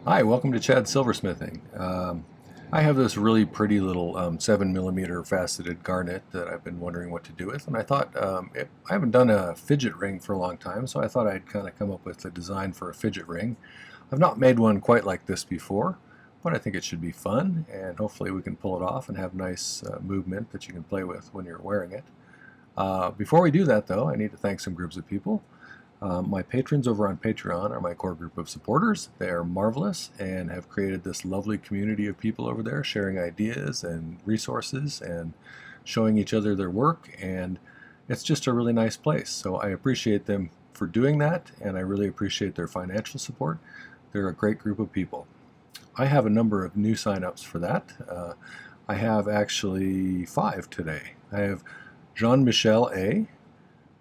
Hi, welcome to Chad's Silversmithing. I have this really pretty little 7mm faceted garnet that I've been wondering what to do with, and I thought I haven't done a fidget ring for a long time, so I thought I'd kind of come up with a design for a fidget ring. I've not made one quite like this before, but I think it should be fun, and hopefully we can pull it off and have nice movement that you can play with when you're wearing it. Before we do that, though, I need to thank some groups of people. My patrons over on Patron are my core group of supporters. They are marvelous and have created this lovely community of people over there sharing ideas and resources and showing each other their work, and it's just a really nice place. So I appreciate them for doing that, and I really appreciate their financial support. They're a great group of people. I have a number of new signups for that. I have actually 5 today. I have Jean-Michel A.,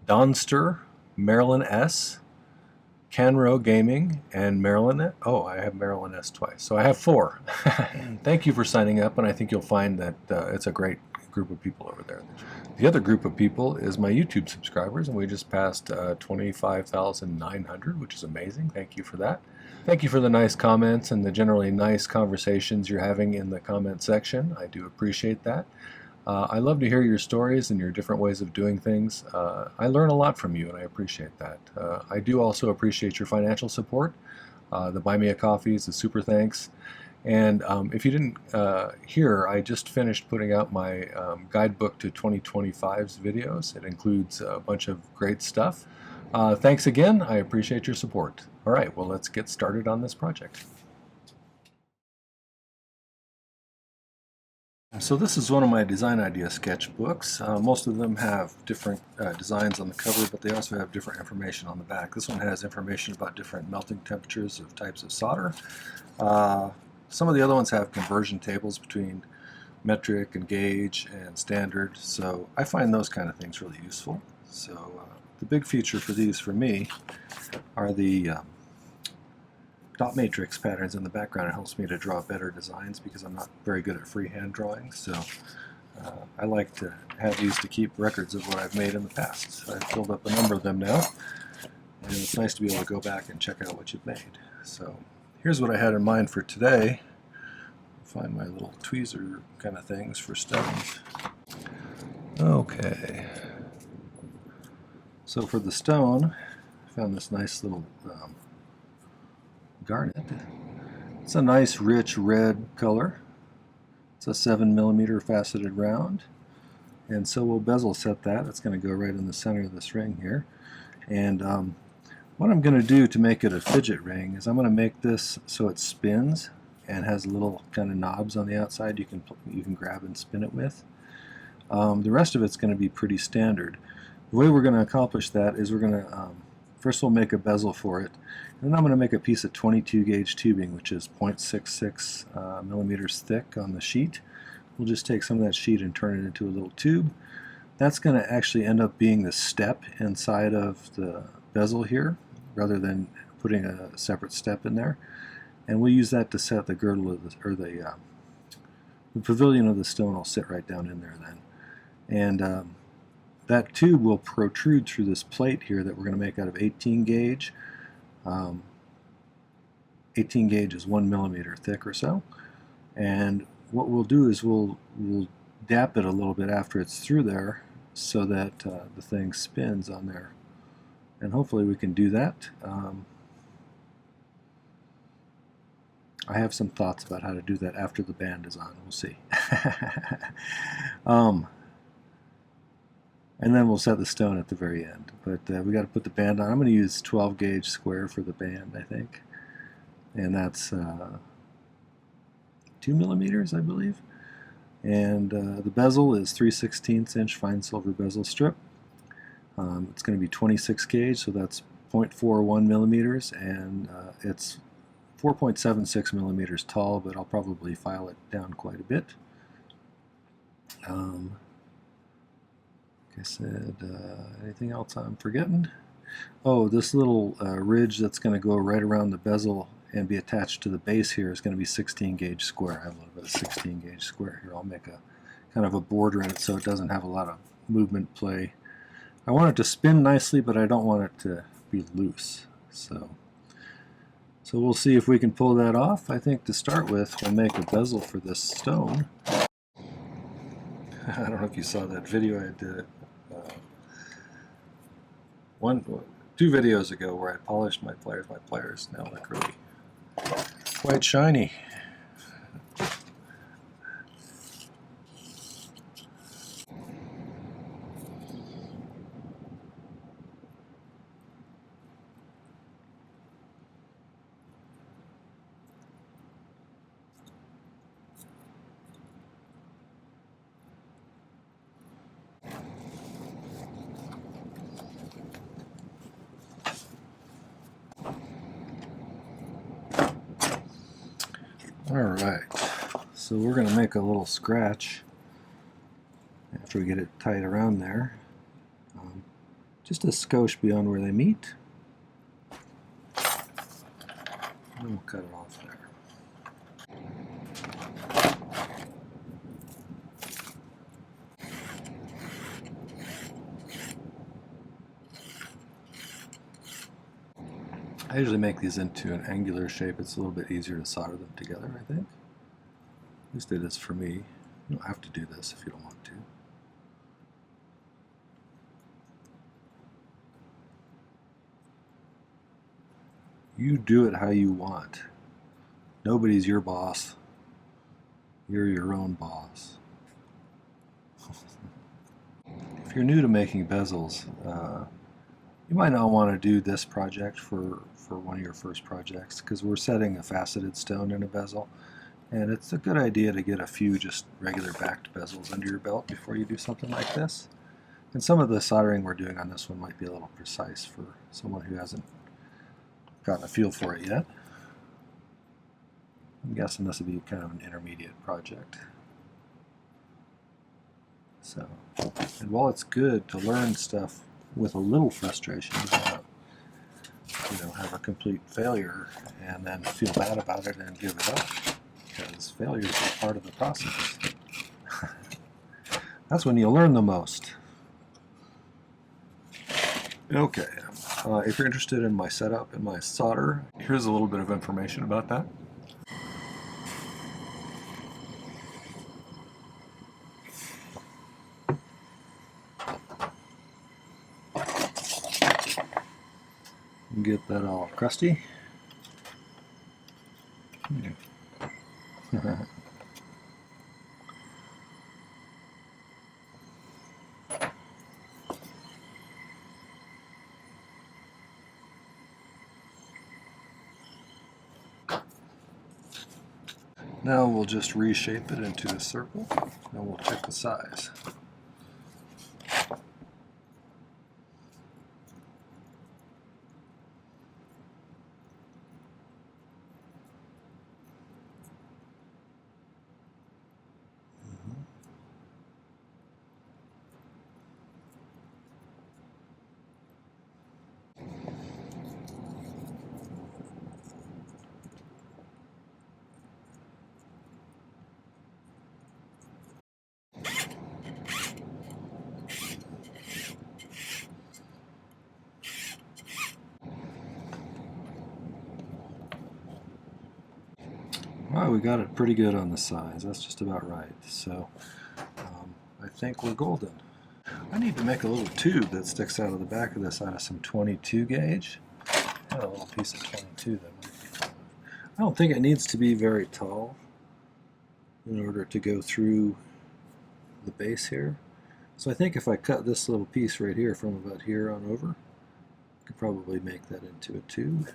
Donster, Marilyn S., Canro Gaming, and Marilyn. Oh, I have Marilyn S. twice, so I have 4. Thank you for signing up, and I think you'll find that it's a great group of people over there. The other group of people is my YouTube subscribers, and we just passed 25,900, which is amazing. Thank you for that. Thank you for the nice comments and the generally nice conversations you're having in the comment section. I do appreciate that. I love to hear your stories and your different ways of doing things. I learn a lot from you, and I appreciate that. I do also appreciate your financial support, the Buy Me a Coffees, the super thanks. And if you didn't hear, I just finished putting out my guidebook to 2025's videos. It includes a bunch of great stuff. Thanks again. I appreciate your support. All right, well, let's get started on this project. So this is one of my design idea sketchbooks. Most of them have different designs on the cover, but they also have different information on the back. This one has information about different melting temperatures of types of solder. Some of the other ones have conversion tables between metric and gauge and standard, so I find those kind of things really useful. So the big feature for these for me are the dot matrix patterns in the background. It helps me to draw better designs because I'm not very good at freehand drawing, so I like to have these to keep records of what I've made in the past. So I've filled up a number of them now, and it's nice to be able to go back and check out what you've made. So here's what I had in mind for today. Find my little tweezer kind of things for stones. Okay, so for the stone, I found this nice little garnet. It's a nice rich red color. It's a 7mm faceted round, and so we'll bezel set that. It's going to go right in the center of this ring here. And what I'm going to do to make it a fidget ring is I'm going to make this so it spins and has little kind of knobs on the outside you can grab and spin it with. The rest of it's going to be pretty standard. The way we're going to accomplish that is we're going to first we'll make a bezel for it, and then I'm going to make a piece of 22 gauge tubing, which is 0.66 millimeters thick on the sheet. We'll just take some of that sheet and turn it into a little tube. That's going to actually end up being the step inside of the bezel here, rather than putting a separate step in there. And we'll use that to set the girdle of the pavilion of the stone will sit right down in there then. And that tube will protrude through this plate here that we're going to make out of 18 gauge. 18 gauge is 1 millimeter thick or so. And what we'll do is we'll dap it a little bit after it's through there so that the thing spins on there. And hopefully we can do that. I have some thoughts about how to do that after the band is on. We'll see. And then we'll set the stone at the very end. But we got to put the band on. I'm going to use 12 gauge square for the band, I think. And that's 2 millimeters, I believe. And the bezel is 3/16 inch fine silver bezel strip. It's going to be 26 gauge, so that's 0.41 millimeters, and it's 4.76 millimeters tall, but I'll probably file it down quite a bit. Like I said, anything else I'm forgetting? Oh, this little ridge that's going to go right around the bezel and be attached to the base here is going to be 16 gauge square. I have a little bit of 16 gauge square here. I'll make a kind of a border in it so it doesn't have a lot of movement play. I want it to spin nicely, but I don't want it to be loose. So So we'll see if we can pull that off. I think to start with, we'll make a bezel for this stone. I don't know if you saw that video I did two videos ago where I polished my pliers. My pliers now look really quite shiny. Alright, so we're going to make a little scratch after we get it tight around there. Just a skosh beyond where they meet. And we'll cut it off there. I usually make these into an angular shape. It's a little bit easier to solder them together, I think. At least it is for me. You don't have to do this if you don't want to. You do it how you want. Nobody's your boss. You're your own boss. If you're new to making bezels, you might not want to do this project for one of your first projects because we're setting a faceted stone in a bezel, and it's a good idea to get a few just regular backed bezels under your belt before you do something like this. And some of the soldering we're doing on this one might be a little precise for someone who hasn't gotten a feel for it yet. I'm guessing this will be kind of an intermediate project. So, and while it's good to learn stuff with a little frustration, have a complete failure and then feel bad about it and give it up, because failures are part of the process. That's when you learn the most. Okay, if you're interested in my setup and my solder, here's a little bit of information about that. Get that all crusty. Now we'll just reshape it into a circle, and we'll check the size. Well, we got it pretty good on the size. That's just about right. So I think we're golden. I need to make a little tube that sticks out of the back of this out of some 22 gauge. And a little piece of 22 that might be fun. I don't think it needs to be very tall in order to go through the base here. So I think if I cut this little piece right here from about here on over, I could probably make that into a tube.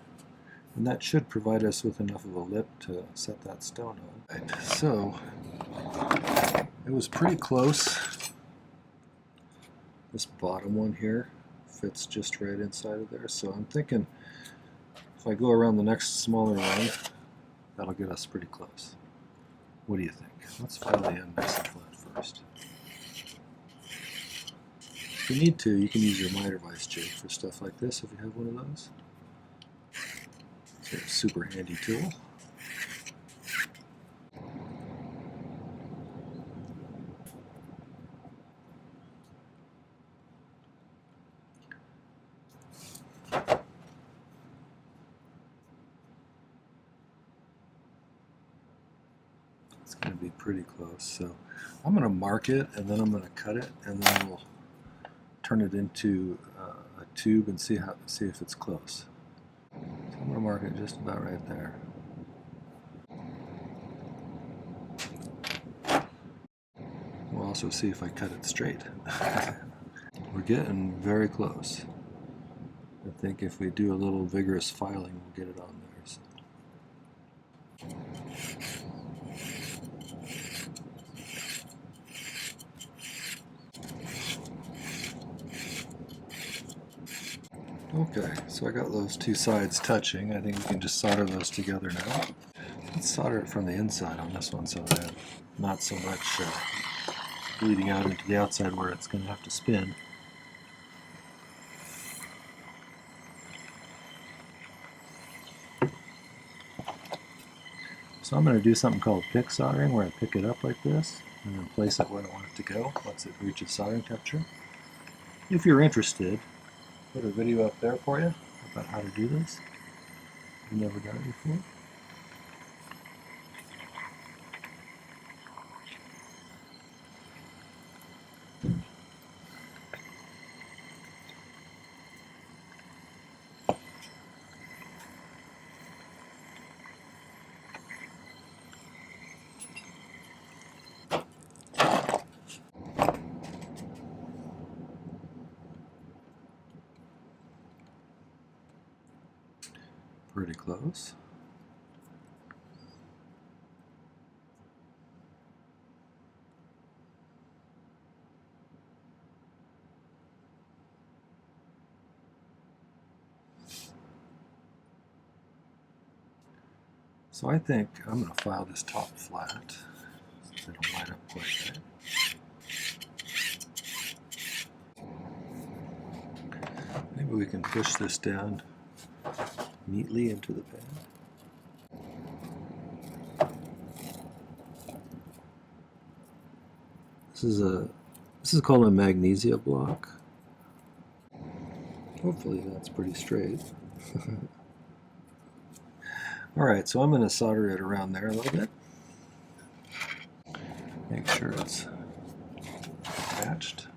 And that should provide us with enough of a lip to set that stone on. Right, so it was pretty close. This bottom one here fits just right inside of there. So I'm thinking if I go around the next smaller one, that'll get us pretty close. What do you think? Let's file the end nice and flat first. If you need to, you can use your miter vise jig for stuff like this if you have one of those. It's a super handy tool. pretty close. So I'm going to mark it, and then I'm going to cut it, and then we'll turn it into a tube and see if it's close. So I'm going to mark it just about right there. We'll also see if I cut it straight. We're getting very close. I think if we do a little vigorous filing, we'll get it on there. So. Okay, so I got those two sides touching. I think we can just solder those together now. Let's solder it from the inside on this one so that not so much bleeding out into the outside where it's going to have to spin. So I'm going to do something called pick soldering, where I pick it up like this and then place it where I want it to go once it reaches soldering temperature. If you're interested, put a video up there for you about how to do this. You've never done it before. Pretty close. So I think I'm going to file this top flat so it'll line up quite right. Maybe we can push this down neatly into the pan. This is called a magnesia block. Hopefully that's pretty straight. Alright, so I'm going to solder it around there a little bit. Make sure it's matched.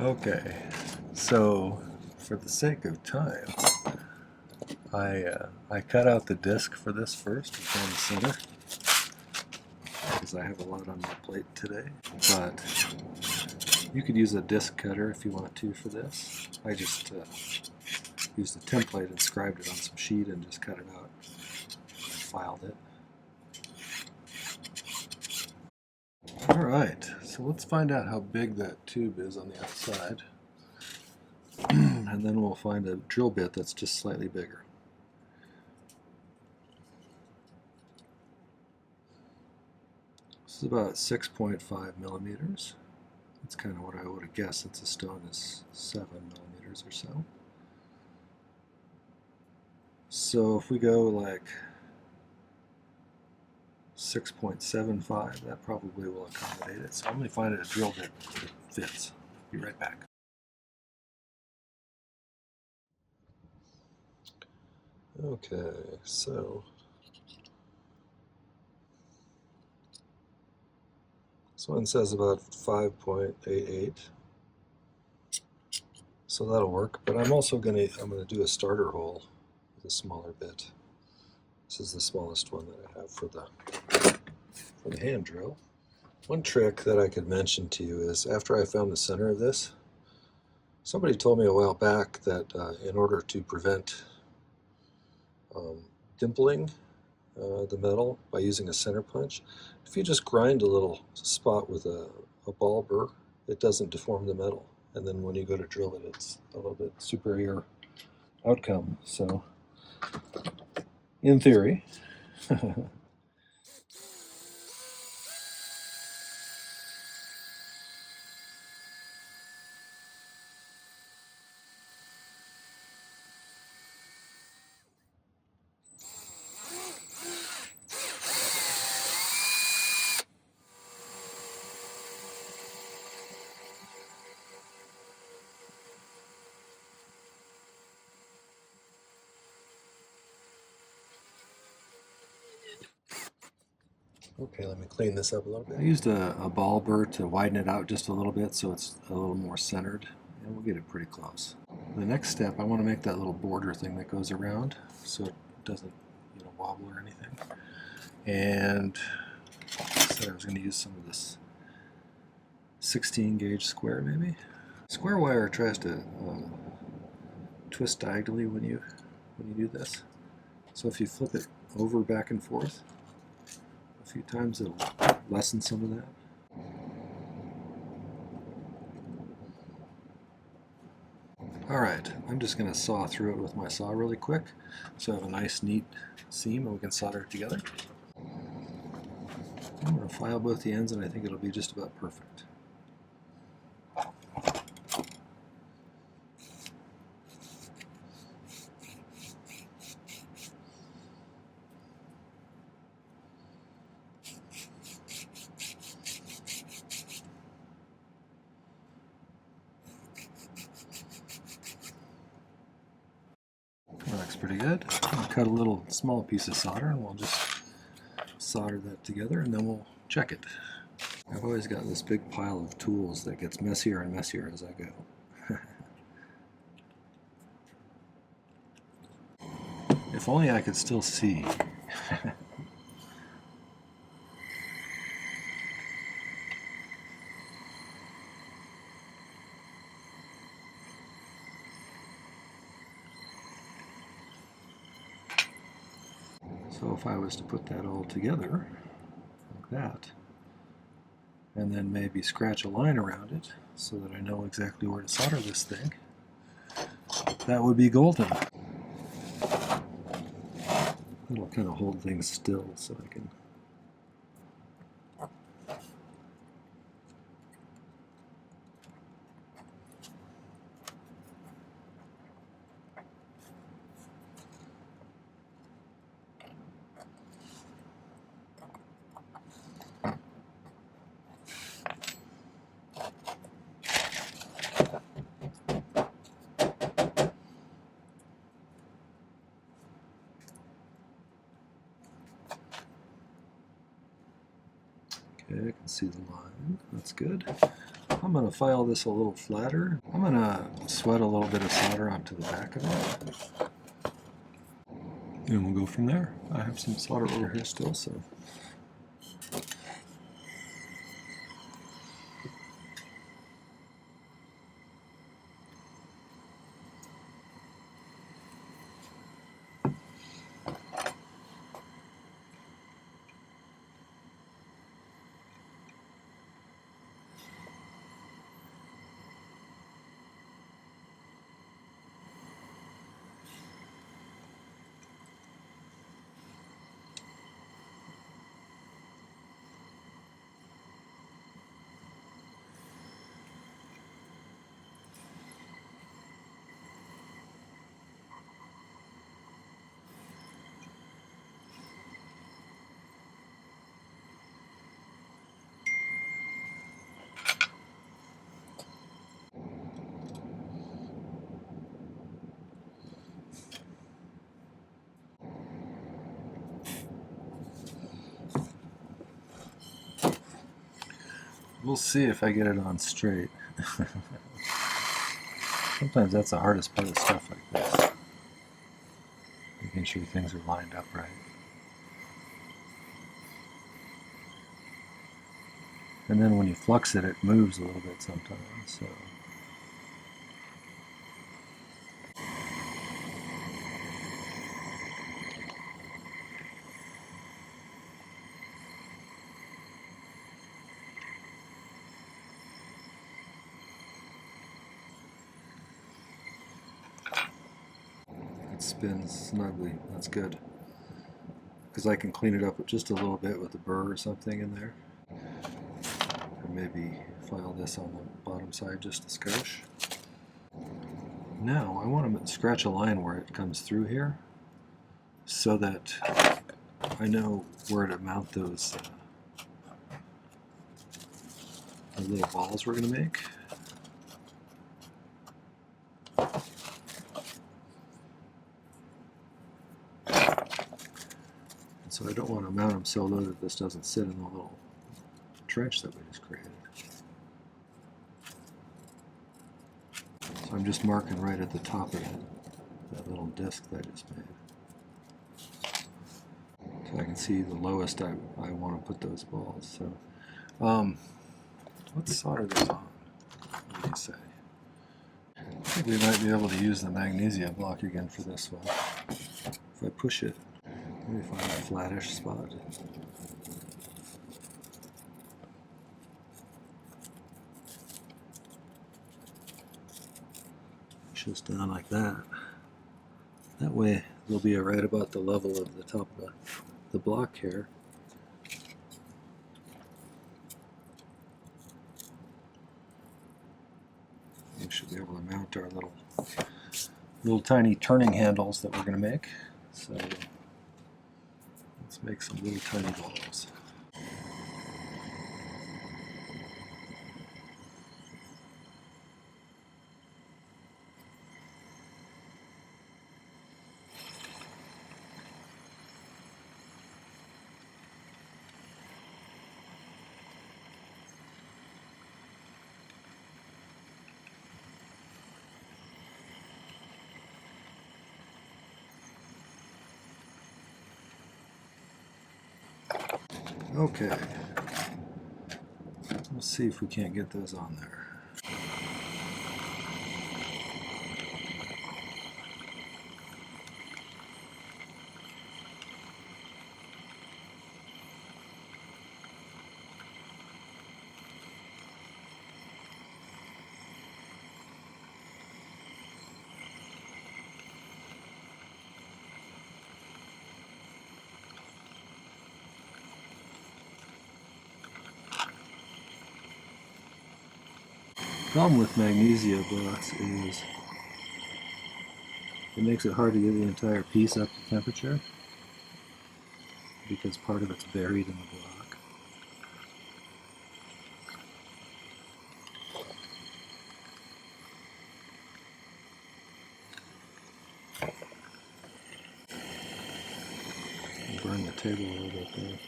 Okay, so for the sake of time, I cut out the disc for this first to find the center, because I have a lot on my plate today, but you could use a disc cutter if you want to for this. I just used a template, inscribed it on some sheet, and just cut it out and filed it. Alright, so let's find out how big that tube is on the outside, and then we'll find a drill bit that's just slightly bigger. This is about 6.5 millimeters. That's kind of what I would have guessed, since the stone is 7 millimeters or so. So if we go like 6.75, that probably will accommodate it. So I'm going to find a drill bit that fits. Be right back. Okay, so this one says about 5.88, so that'll work. But I'm also going to do a starter hole with a smaller bit. This is the smallest one that I have for the hand drill. One trick that I could mention to you is, after I found the center of this, somebody told me a while back that in order to prevent dimpling the metal by using a center punch. If you just grind a little spot with a ball burr, it doesn't deform the metal. And then when you go to drill it, it's a little bit superior outcome. So, in theory, okay, let me clean this up a little bit. I used a ball burr to widen it out just a little bit so it's a little more centered, and we'll get it pretty close. The next step, I want to make that little border thing that goes around so it doesn't, wobble or anything. And I said I was going to use some of this 16 gauge square maybe. Square wire tries to twist diagonally when you do this. So if you flip it over back and forth a few times, it'll lessen some of that. Alright, I'm just going to saw through it with my saw really quick so I have a nice neat seam and we can solder it together. I'm going to file both the ends and I think it'll be just about perfect. Looks pretty good. I'll cut a little small piece of solder and we'll just solder that together and then we'll check it. I've always got this big pile of tools that gets messier and messier as I go. If only I could still see. So if I was to put that all together, like that, and then maybe scratch a line around it so that I know exactly where to solder this thing, that would be golden. It'll kind of hold things still so I can Okay, I can see the line. That's good. I'm going to file this a little flatter. I'm going to sweat a little bit of solder onto the back of it. And we'll go from there. I have some solder over here still, so. We'll see if I get it on straight. Sometimes that's the hardest part of stuff like this. Making sure things are lined up right. And then when you flux it, it moves a little bit sometimes. So. spins snugly. That's good. Because I can clean it up with just a little bit with a burr or something in there. Or maybe file this on the bottom side just a skosh. Now I want to scratch a line where it comes through here so that I know where to mount those the little balls we're going to make. So I don't want to mount them so low that this doesn't sit in the little trench that we just created. So I'm just marking right at the top of that little disc that I just made. So I can see the lowest I want to put those balls. So let's solder this on. What do you say? I think we might be able to use the magnesia block again for this one. If I push it, let me find a flattish spot. Push this down like that. That way they'll be right about the level of the top of the block here. We should be able to mount our little tiny turning handles that we're going to make. So let's make some little tiny balls. Okay, let's see if we can't get those on there. The problem with magnesia blocks is it makes it hard to get the entire piece up to temperature because part of it's buried in the block. I'll burn the table a little bit there.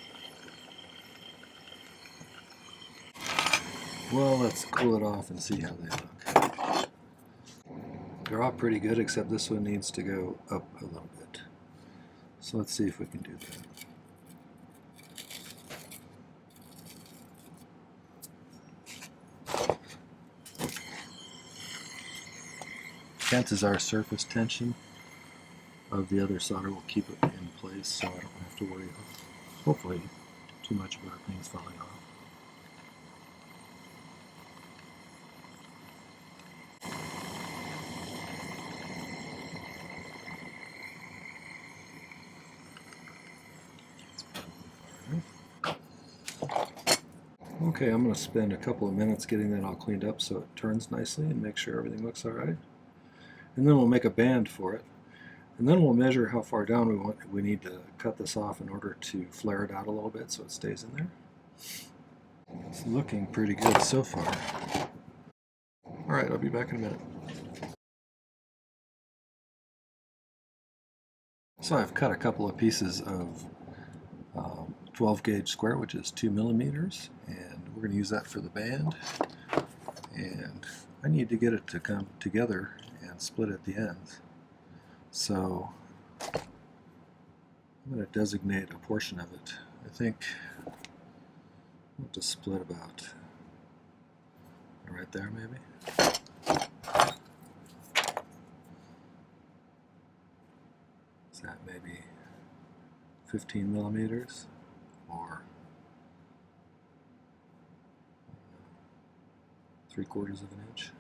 Well, let's cool it off and see how they look. They're all pretty good, except this one needs to go up a little bit. So let's see if we can do that. Chances are surface tension of the other solder will keep it in place, so I don't have to worry, hopefully, too much about things falling off. Okay, I'm going to spend a couple of minutes getting that all cleaned up so it turns nicely and make sure everything looks alright. And then we'll make a band for it. And then we'll measure how far down we need to cut this off in order to flare it out a little bit so it stays in there. It's looking pretty good so far. Alright, I'll be back in a minute. So I've cut a couple of pieces of 12 gauge square, which is 2 millimeters, and we're going to use that for the band. And I need to get it to come together and split at the ends. So I'm going to designate a portion of it. I think I'll just split about right there maybe. Is that maybe 15 millimeters or 3/4 of an inch?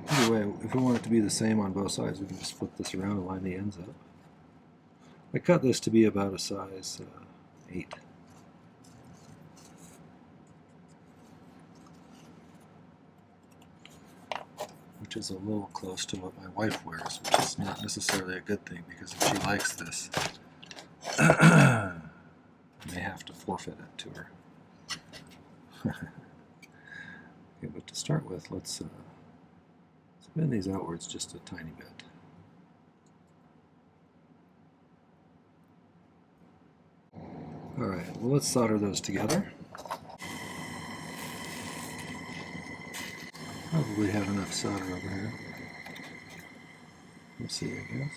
Either way, if we want it to be the same on both sides, we can just flip this around and line the ends up. I cut this to be about a size 8. Which is a little close to what my wife wears, which is not necessarily a good thing, because if she likes this, I may have to forfeit it to her. Okay, but to start with, let's spin these outwards just a tiny bit. Alright, well, let's solder those together. Probably have enough solder over here. Let's see, I guess.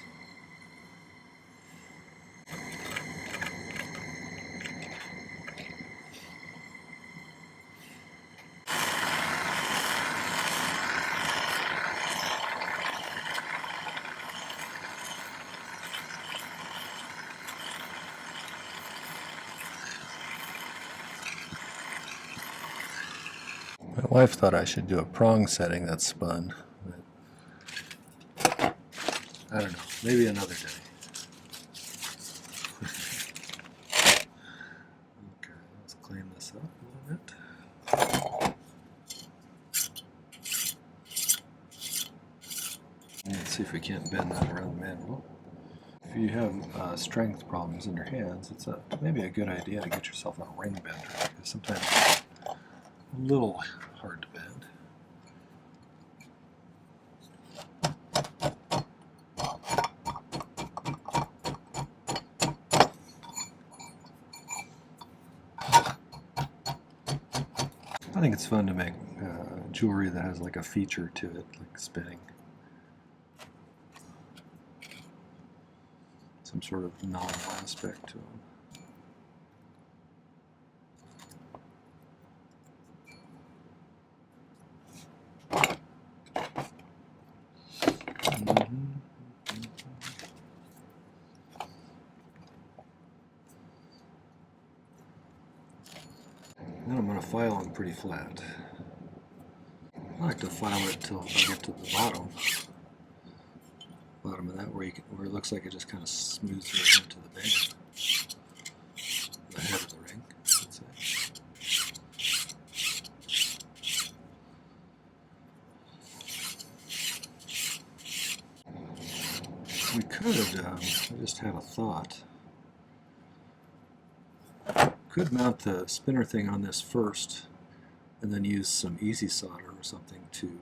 My wife thought I should do a prong setting that's spun. But I don't know, maybe another day. Okay, let's clean this up a little bit. Let's see if we can't bend that around the mandible. If you have strength problems in your hands, it's maybe a good idea to get yourself a ring bender, because sometimes it's a little hard to bend. I think it's fun to make jewelry that has like a feature to it, like spinning. Some sort of novel aspect to them. Then I'm going to file them pretty flat. I like to file it till I get to the bottom of that, where it looks like it just kind of smooths right into the band, the head of the ring, I should say. We could, I just had a thought. Could mount the spinner thing on this first, and then use some easy solder or something to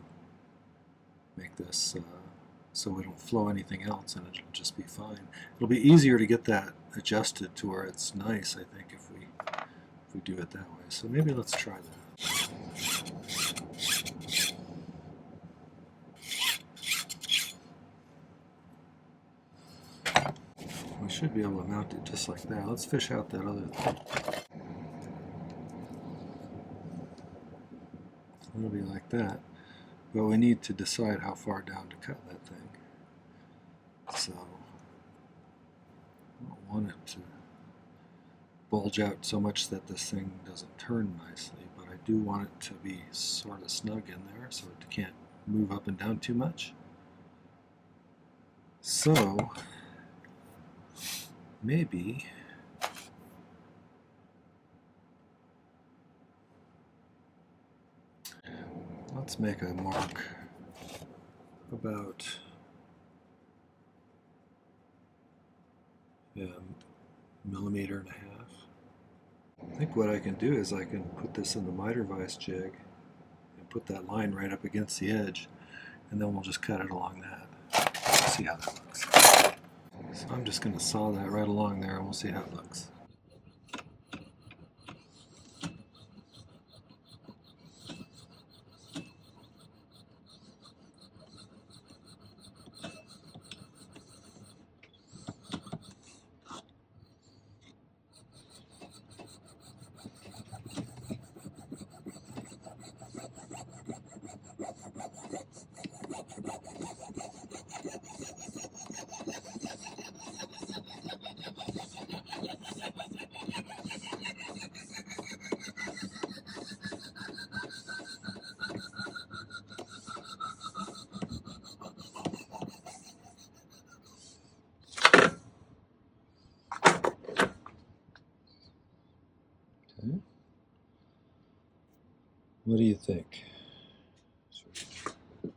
make this so we don't flow anything else, and it'll just be fine. It'll be easier to get that adjusted to where it's nice, I think, if we do it that way. So maybe let's try that. We should be able to mount it just like that. Let's fish out that other thing. It'll be like that. But we need to decide how far down to cut that thing. So I don't want it to bulge out so much that this thing doesn't turn nicely, but I do want it to be sort of snug in there so it can't move up and down too much. So maybe let's make a mark about a millimeter and a half. I think what I can do is I can put this in the miter vise jig and put that line right up against the edge, and then we'll just cut it along that. See how that looks. So I'm just going to saw that right along there, and we'll see how it looks. What do you think?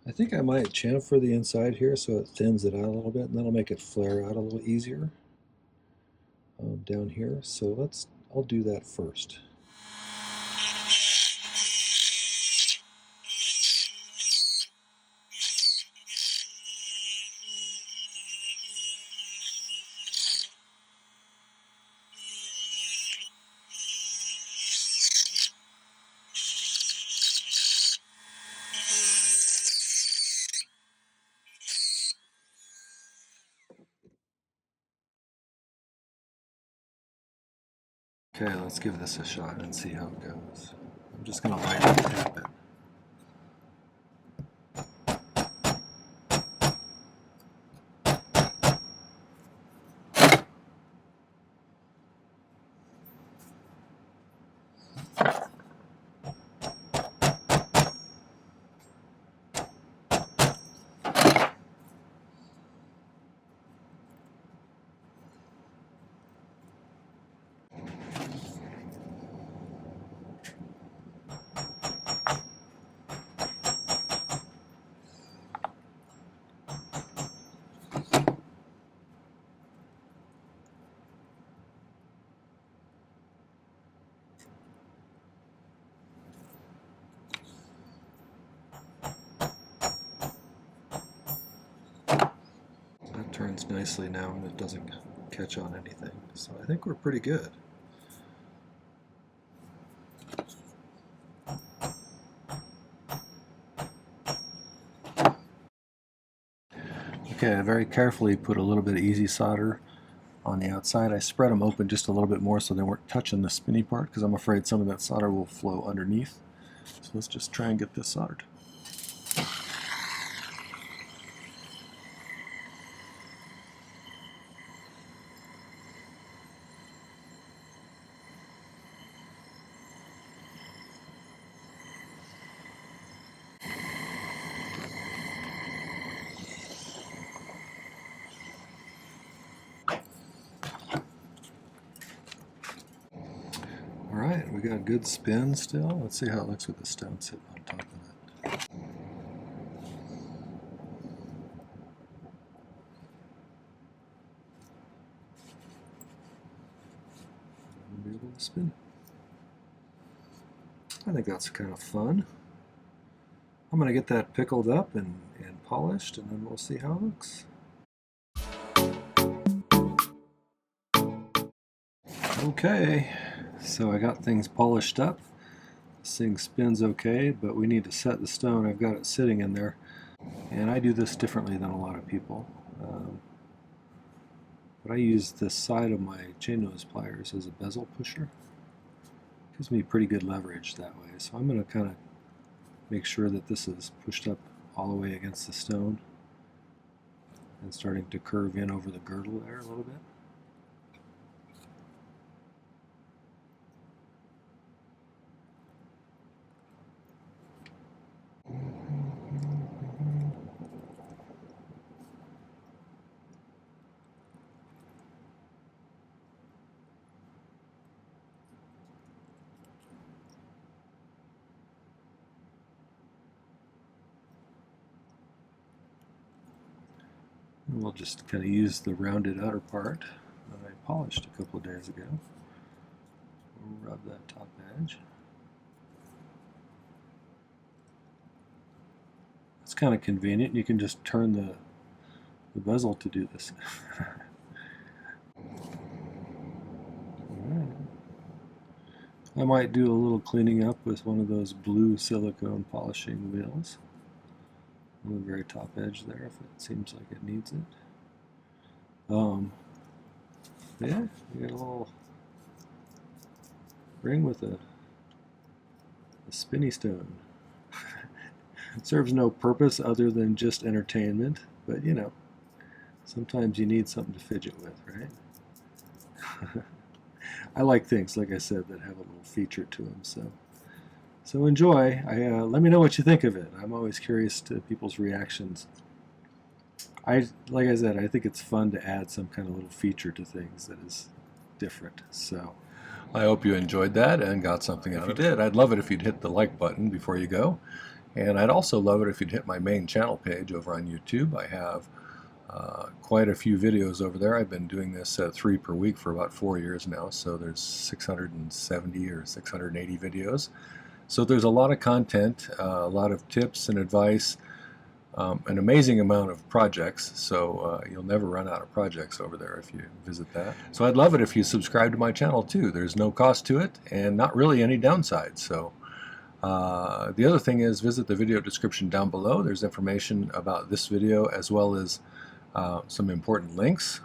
I think I might chamfer the inside here so it thins it out a little bit, and that'll make it flare out a little easier down here. So I'll do that first. Okay, let's give this a shot and see how it goes. I'm just going to lightly tap it. That turns nicely now and it doesn't catch on anything. So I think we're pretty good. Okay, I very carefully put a little bit of easy solder on the outside. I spread them open just a little bit more so they weren't touching the spinny part because I'm afraid some of that solder will flow underneath. So let's just try and get this soldered. Alright, we got a good spin still. Let's see how it looks with the stone sitting on top of it. We'll be able to spin it. I think that's kind of fun. I'm going to get that pickled up and polished, and then we'll see how it looks. Okay, so I got things polished up. This thing spins okay, but we need to set the stone. I've got it sitting in there, and I do this differently than a lot of people. But I use the side of my chain nose pliers as a bezel pusher. Gives me pretty good leverage that way. So I'm going to kind of make sure that this is pushed up all the way against the stone and starting to curve in over the girdle there a little bit. And we'll just kind of use the rounded outer part that I polished a couple of days ago. We'll rub that top edge. It's kind of convenient. You can just turn the bezel to do this. Right. I might do a little cleaning up with one of those blue silicone polishing wheels on the very top edge there if it seems like it needs it. Yeah, you got a little ring with a spinny stone. It serves no purpose other than just entertainment, but you know, sometimes you need something to fidget with, right? I like things, like I said, that have a little feature to them, so enjoy. Let me know what you think of it. I'm always curious to people's reactions. Like I said, I think it's fun to add some kind of little feature to things that is different. So, I hope you enjoyed that and got something out of it. If you did, I'd love it if you'd hit the like button before you go. And I'd also love it if you'd hit my main channel page over on YouTube. I have quite a few videos over there. I've been doing this 3 per week for about 4 years now, so there's 670 or 680 videos. So there's a lot of content, a lot of tips and advice, an amazing amount of projects, so you'll never run out of projects over there if you visit that. So I'd love it if you subscribe to my channel too. There's no cost to it and not really any downsides. So the other thing is, visit the video description down below. There's information about this video as well as some important links.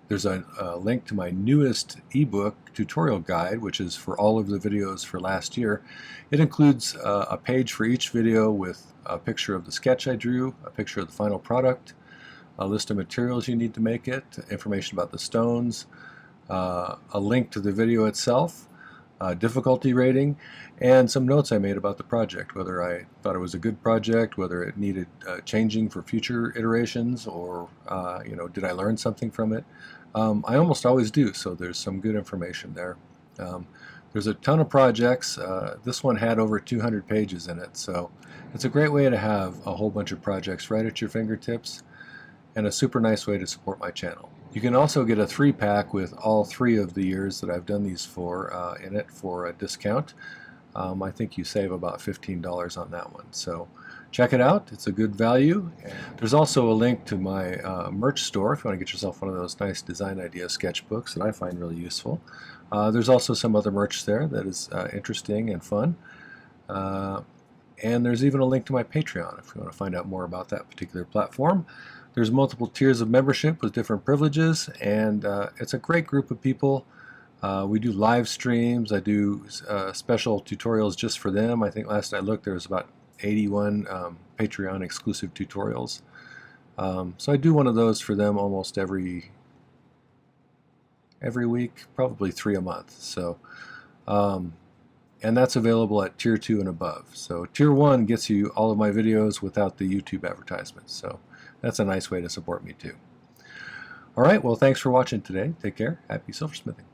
There's a link to my newest ebook tutorial guide, which is for all of the videos for last year. It includes a page for each video with a picture of the sketch I drew, a picture of the final product, a list of materials you need to make it, information about the stones, a link to the video itself, difficulty rating, and some notes I made about the project, whether I thought it was a good project, whether it needed changing for future iterations, or did I learn something from it. I almost always do, so there's some good information there. There's a ton of projects. This one had over 200 pages in it, so it's a great way to have a whole bunch of projects right at your fingertips, and a super nice way to support my channel. You can also get a 3-pack with all 3 of the years that I've done these for in it for a discount. I think you save about $15 on that one. So check it out. It's a good value. There's also a link to my merch store if you want to get yourself one of those nice design idea sketchbooks that I find really useful. There's also some other merch there that is interesting and fun. And there's even a link to my Patreon if you want to find out more about that particular platform. There's multiple tiers of membership with different privileges, and it's a great group of people. We do live streams. I do special tutorials just for them. I think last I looked there was about 81 Patreon exclusive tutorials. So I do one of those for them almost every week, probably 3 a month. So and that's available at Tier 2 and above. So Tier 1 gets you all of my videos without the YouTube advertisements. So that's a nice way to support me too. All right, well, thanks for watching today. Take care. Happy silversmithing.